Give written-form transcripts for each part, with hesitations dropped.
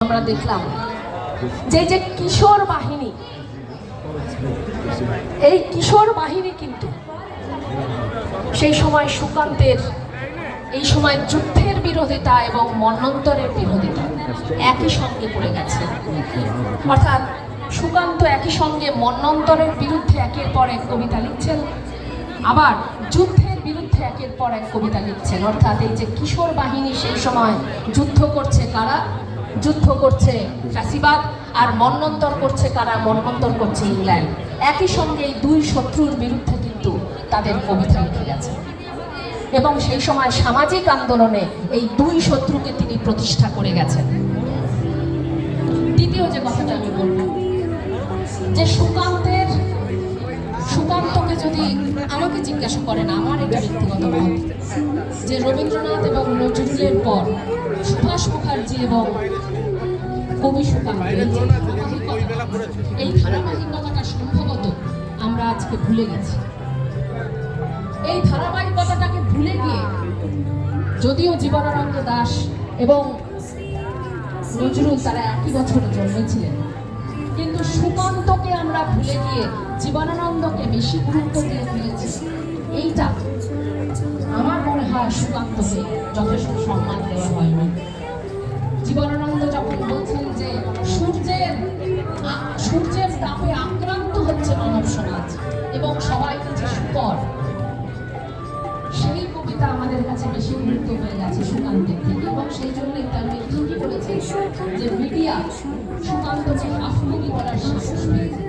আমরা দেখলাম যে কিশোর বাহিনী, এই কিশোর বাহিনী কিন্তু সেই সময় সুকান্তের এই সময় যুদ্ধের বিরোধিতা এবং মন্বন্তরের বিরোধিতা একই সঙ্গে পড়ে গেছে। অর্থাৎ সুকান্ত একই সঙ্গে মন্বন্তরের বিরুদ্ধে একের পর এক কবিতা লিখছেন, আবার যুদ্ধের বিরুদ্ধে একের পর এক কবিতা লিখছেন। অর্থাৎ এই যে কিশোর বাহিনী সেই সময় যুদ্ধ করছে, কারা যুদ্ধ করছে? ফ্যাসিবাদ। আর মন্বন্তর করছে কারা? মন্বন্তর করছে ইংল্যান্ড। একই সঙ্গে এই দুই শত্রুর বিরুদ্ধে কিন্তু তাদের কবিতা লিখে গেছে এবং সেই সময় সামাজিক আন্দোলনে এই দুই শত্রুকে তিনি প্রতিষ্ঠা করে গেছেন। দ্বিতীয় যে কথাটা আমি বলবো, যে সুকান্তকে যদি আমাকে জিজ্ঞাসা করেন, আমার এটা ব্যক্তিগত মত, যে রবীন্দ্রনাথ এবং নজরুলের পর সুভাষ মুখার্জি এবং কবি সুকান্ত, এই ধারাবাহিকতাটা সম্ভবত আমরা আজকে ভুলে গেছি। এই ধারাবাহিকতাটাকে ভুলে গিয়ে, যদিও জীবনানন্দ দাশ এবং নজরুল তারা একই বছরে জন্মেছিলেন, কিন্তু সুকান্তকে আমরা ভুলে গিয়ে জীবনানন্দকে বেশি গুরুত্ব দিয়ে ফেলেছি। এইটা আমার মনে হয় সুকান্তকে যথেষ্ট সম্মান দেওয়া হয়নি। জীবনানন্দ যখন বলছেন যে সূর্যের তাপে আক্রান্ত হচ্ছে মানব সমাজ এবং সবাই হচ্ছে শুকর, সেই কবিতা আমাদের কাছে বেশি গুরুত্ব হয়ে গেছে সুকান্তের থেকে। এবং সেই জন্যই তার ঠিকই বলেছে যে মিডিয়া সুকান্তকে হাফমুখী করার সাহস পেয়েছে,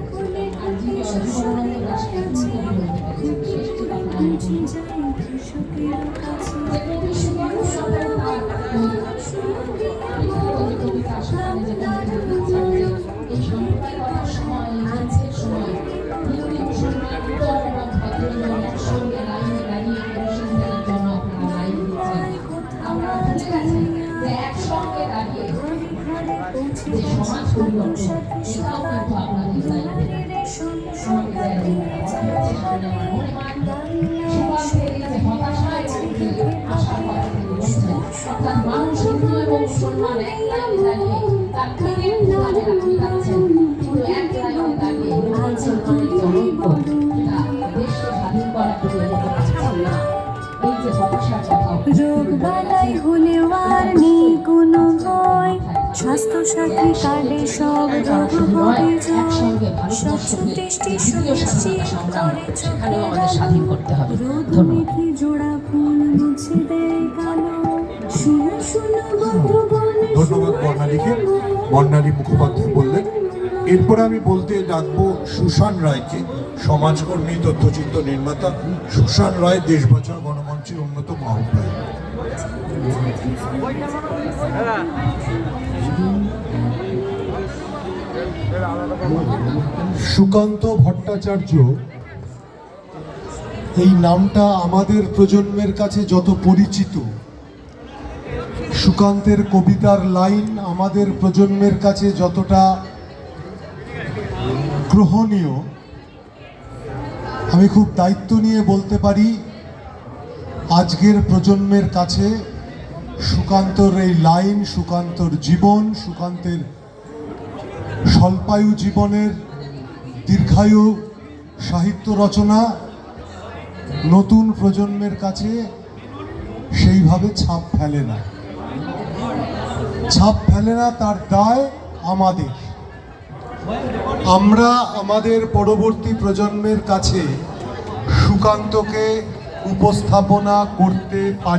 আর জীবনানন্দ দাসকে কবি বলতে পেরেছে। শেষটি কথা আমি যে কবি সুকান্ত কবিতা সেখানে যে এই সাম্প্রদায়িকতার সময়, এই যুদ্ধের সময় হিন্দু মুসলমান উত্তর এবং ভদ্রজন একসঙ্গে লাইনে দাঁড়িয়ে কমিশনদের জন্য আপনারা লাইন দিচ্ছেন। আমরা ভুলে গেছি যে একসঙ্গে দাঁড়িয়ে যে সমাজ পরিবর্তন, এটাও কিন্তু আপনাদের দায়িত্ব। সুকান্তের এই যে হতাশায় আশার কথা তিনি বলছেন, অর্থাৎ মানুষ হিন্দু এবং মুসলমান এক লাইনে দাঁড়িয়ে তার পীরের নামে রাখি পাচ্ছেন, কিন্তু এক লাইনে দাঁড়িয়ে মুসলমানের জনৈক এটা দেশকে স্বাধীন করার জন্য পাচ্ছেন না। এই যে হতাশার কথা, রোগ বালাই হলেও আর নেই কোনো ভয়, স্বাস্থ্য সাথী কার্ডে সব রোগ হবে জয়, স্বচ্ছ দৃষ্টি সুনিশ্চিত করে সেখানেও আমাদের স্বাধীন করতে হবে। রোদ মেঘে জোড়া ফুল মুছে দেয় কালো, শুনো শুনো বন্ধুগণ। ধন্যবাদ বর্ণালীকে। বর্ণালী মুখোপাধ্যায় বললেন। এরপরে আমি বলতে ডাকবো সুশান রায়কে, সমাজকর্মী, তথ্যচিত্র নির্মাতা। সুশান রায় দেশ বাঁচাও গণমঞ্চের অন্যতম আহ্বায়ক। সুকান্ত ভট্টাচার্য এই নামটা আমাদের প্রজন্মের কাছে যত পরিচিত, সুকান্তের কবিতার লাইন আমাদের প্রজন্মের কাছে যতটা গ্রহণীয়, আমি খুব দায়িত্ব নিয়ে বলতে পারি আজকের প্রজন্মের কাছে সুকান্তর এই লাইন, সুকান্তর জীবন, সুকান্তের স্বল্পায়ু জীবনের দীর্ঘায়ু সাহিত্য রচনা নতুন প্রজন্মের কাছে সেইভাবে ছাপ ফেলে না। ছাপ ফেলে না, তার দায় আমাদের। আমরা আমাদের পরবর্তী প্রজন্মের কাছে সুকান্তকে উপস্থাপনা করতে পারি।